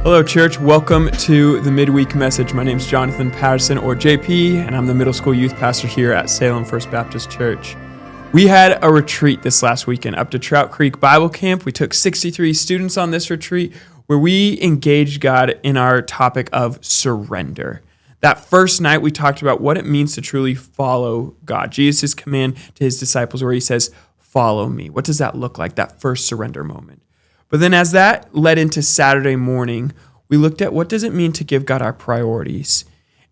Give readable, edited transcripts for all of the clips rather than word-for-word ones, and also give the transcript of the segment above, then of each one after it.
Hello, church. Welcome to the Midweek Message. My name is Jonathan Patterson, or JP, and I'm the middle school youth pastor here at Salem First Baptist Church. We had a retreat this last weekend up to Trout Creek Bible Camp. We took 63 students on this retreat where we engaged God in our topic of surrender. That first night, we talked about what it means to truly follow God. Jesus' command to his disciples where he says, "Follow me." What does that look like, that first surrender moment? But then as that led into Saturday morning, we looked at what does it mean to give God our priorities.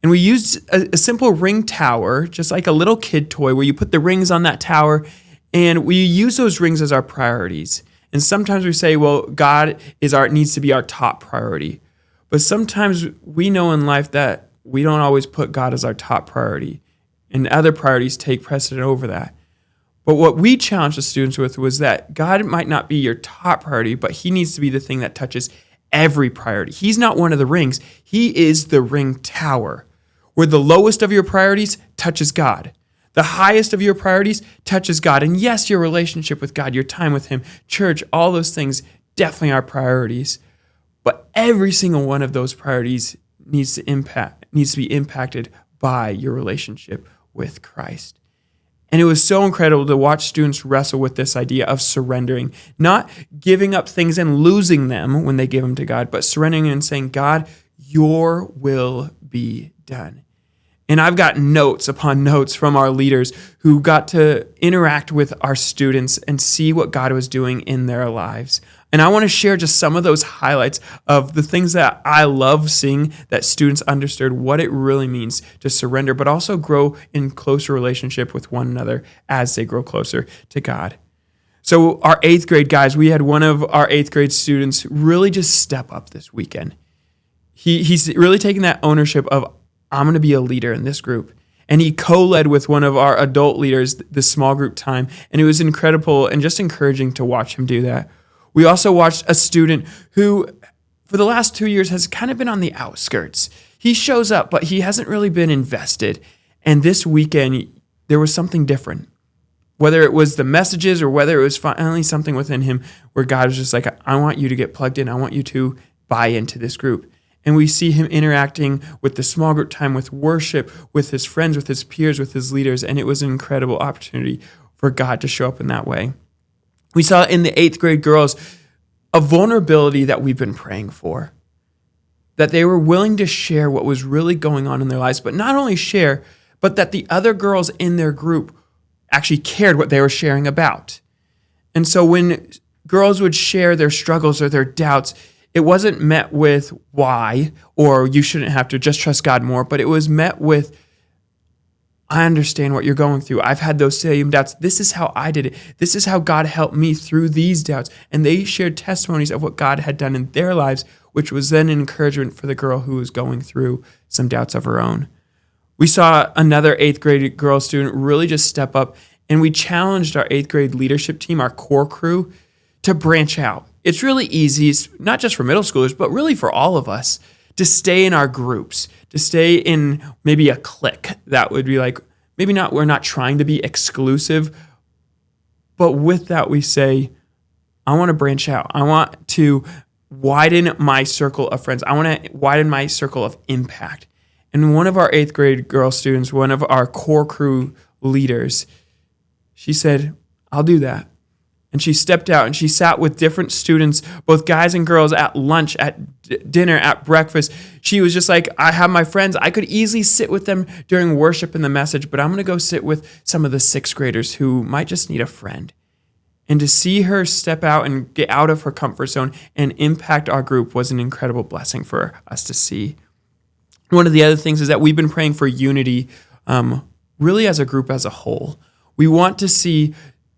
And we used a simple ring tower, just like a little kid toy where you put the rings on that tower, and we use those rings as our priorities. And sometimes we say, well, God needs to be our top priority. But sometimes we know in life that we don't always put God as our top priority, and other priorities take precedent over that. But what we challenged the students with was that God might not be your top priority, but he needs to be the thing that touches every priority. He's not one of the rings. He is the ring tower, where the lowest of your priorities touches God. The highest of your priorities touches God. And yes, your relationship with God, your time with him, church, all those things definitely are priorities. But every single one of those priorities needs to be impacted by your relationship with Christ. And it was so incredible to watch students wrestle with this idea of surrendering, not giving up things and losing them when they give them to God, but surrendering and saying, God, your will be done. And I've got notes upon notes from our leaders who got to interact with our students and see what God was doing in their lives. And I want to share just some of those highlights of the things that I love seeing that students understood what it really means to surrender, but also grow in closer relationship with one another as they grow closer to God. So our 8th grade guys, we had one of our 8th grade students really just step up this weekend. He's really taking that ownership of, I'm going to be a leader in this group. And he co-led with one of our adult leaders, the small group time. And it was incredible and just encouraging to watch him do that. We also watched a student who, for the last 2 years, has kind of been on the outskirts. He shows up, but he hasn't really been invested. And this weekend, there was something different. Whether it was the messages or whether it was finally something within him where God was just like, I want you to get plugged in. I want you to buy into this group. And we see him interacting with the small group time, with worship, with his friends, with his peers, with his leaders. And it was an incredible opportunity for God to show up in that way. We saw in the 8th grade girls a vulnerability that we've been praying for, that they were willing to share what was really going on in their lives, but not only share, but that the other girls in their group actually cared what they were sharing about. And so when girls would share their struggles or their doubts, it wasn't met with why, or you shouldn't have to, just trust God more, but it was met with, I understand what you're going through. I've had those same doubts. This is how I did it. This is how God helped me through these doubts. And they shared testimonies of what God had done in their lives, which was then an encouragement for the girl who was going through some doubts of her own. We saw another 8th grade girl student really just step up, and we challenged our 8th grade leadership team, our core crew, to branch out. It's really easy, not just for middle schoolers, but really for all of us, to stay in our groups, to stay in maybe a clique that would be like, maybe not, we're not trying to be exclusive, but with that we say, I want to branch out. I want to widen my circle of friends. I want to widen my circle of impact. And one of our 8th grade girl students, one of our core crew leaders, she said, I'll do that. And she stepped out and she sat with different students, both guys and girls, at lunch, at dinner, at breakfast. She was just like, I have my friends. I could easily sit with them during worship and the message, but I'm going to go sit with some of the 6th graders who might just need a friend. And to see her step out and get out of her comfort zone and impact our group was an incredible blessing for us to see. One of the other things is that we've been praying for unity, really as a group as a whole. We want to see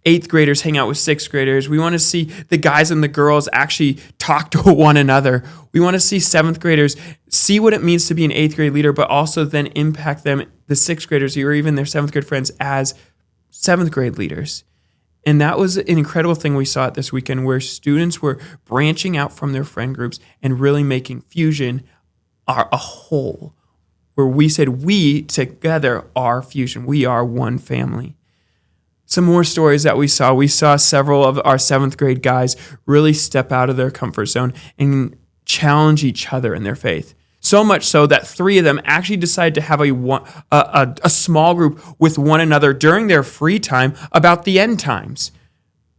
8th graders hang out with 6th graders. We want to see the guys and the girls actually talk to one another. We want to see 7th graders see what it means to be an 8th grade leader, but also then impact them, the 6th graders or even their 7th grade friends, as 7th grade leaders. And that was an incredible thing we saw at this weekend, where students were branching out from their friend groups and really making Fusion a whole, where we said we together are Fusion. We are one family. Some more stories that we saw. We saw several of our 7th grade guys really step out of their comfort zone and challenge each other in their faith. So much so that 3 of them actually decided to have a small group with one another during their free time about the end times.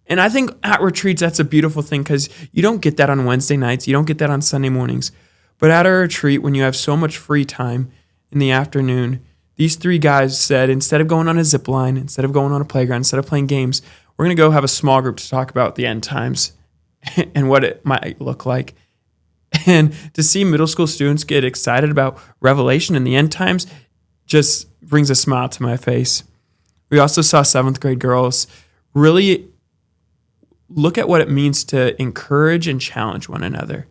And I think at retreats, that's a beautiful thing because you don't get that on Wednesday nights. You don't get that on Sunday mornings. But at a retreat, when you have so much free time in the afternoon, these 3 guys said, instead of going on a zip line, instead of going on a playground, instead of playing games, we're going to go have a small group to talk about the end times and what it might look like. And to see middle school students get excited about Revelation and the end times just brings a smile to my face. We also saw 7th grade girls really look at what it means to encourage and challenge one another.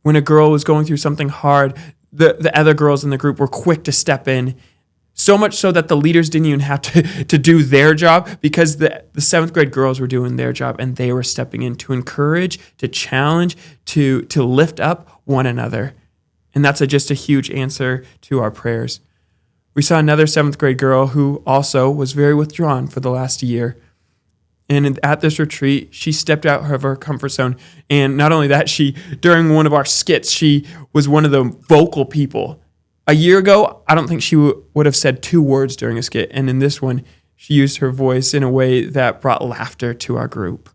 When a girl was going through something hard, the other girls in the group were quick to step in, so much so that the leaders didn't even have to do their job because the 7th grade girls were doing their job and they were stepping in to encourage, to challenge, to lift up one another. And that's just a huge answer to our prayers. We saw another 7th grade girl who also was very withdrawn for the last year. And at this retreat, she stepped out of her comfort zone. And not only that, during one of our skits, she was one of the vocal people. A year ago, I don't think she would have said 2 words during a skit. And in this one, she used her voice in a way that brought laughter to our group.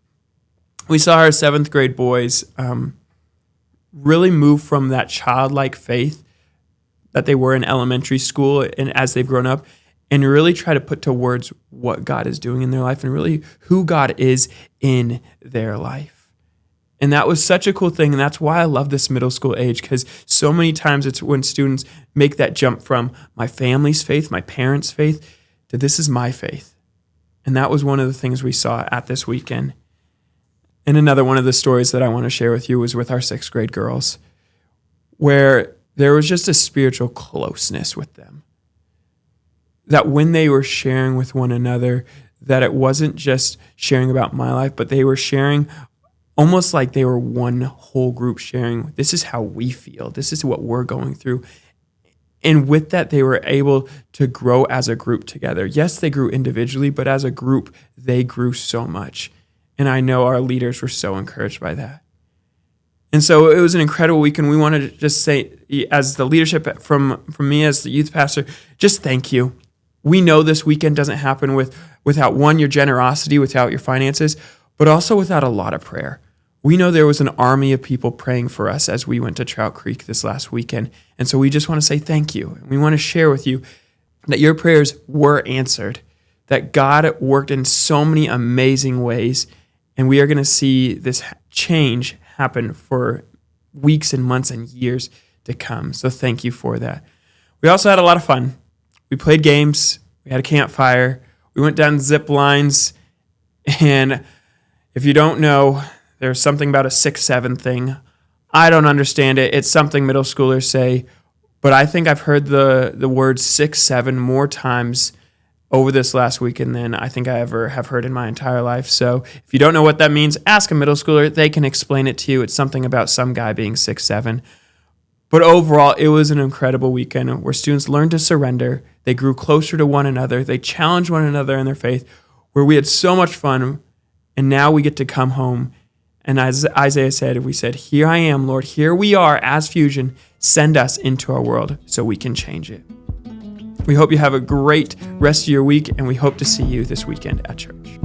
We saw our 7th grade boys really move from that childlike faith that they were in elementary school and as they've grown up, and really try to put to words what God is doing in their life and really who God is in their life. And that was such a cool thing, and that's why I love this middle school age, because so many times it's when students make that jump from my family's faith, my parents' faith, to this is my faith. And that was one of the things we saw at this weekend. And another one of the stories that I want to share with you was with our 6th grade girls, where there was just a spiritual closeness with them. That when they were sharing with one another, that it wasn't just sharing about my life, but they were sharing almost like they were one whole group sharing, this is how we feel, this is what we're going through. And with that, they were able to grow as a group together. Yes, they grew individually, but as a group, they grew so much. And I know our leaders were so encouraged by that. And so it was an incredible week, and we wanted to just say, as the leadership from me as the youth pastor, just thank you. We know this weekend doesn't happen without, one, your generosity, without your finances, but also without a lot of prayer. We know there was an army of people praying for us as we went to Trout Creek this last weekend. And so we just want to say thank you. And we want to share with you that your prayers were answered, that God worked in so many amazing ways, and we are going to see this change happen for weeks and months and years to come. So thank you for that. We also had a lot of fun. We played games. We had a campfire. We went down zip lines. And if you don't know, there's something about a 6-7 thing. I don't understand it. It's something middle schoolers say. But I think I've heard the word 6-7 more times over this last weekend than I think I ever have heard in my entire life. So if you don't know what that means, ask a middle schooler. They can explain it to you. It's something about some guy being 6'7". But overall, it was an incredible weekend where students learned to surrender. They grew closer to one another. They challenged one another in their faith, where we had so much fun. And now we get to come home. And as Isaiah said, we said, "Here I am, Lord. Here we are as Fusion. Send us into our world so we can change it." We hope you have a great rest of your week, and we hope to see you this weekend at church.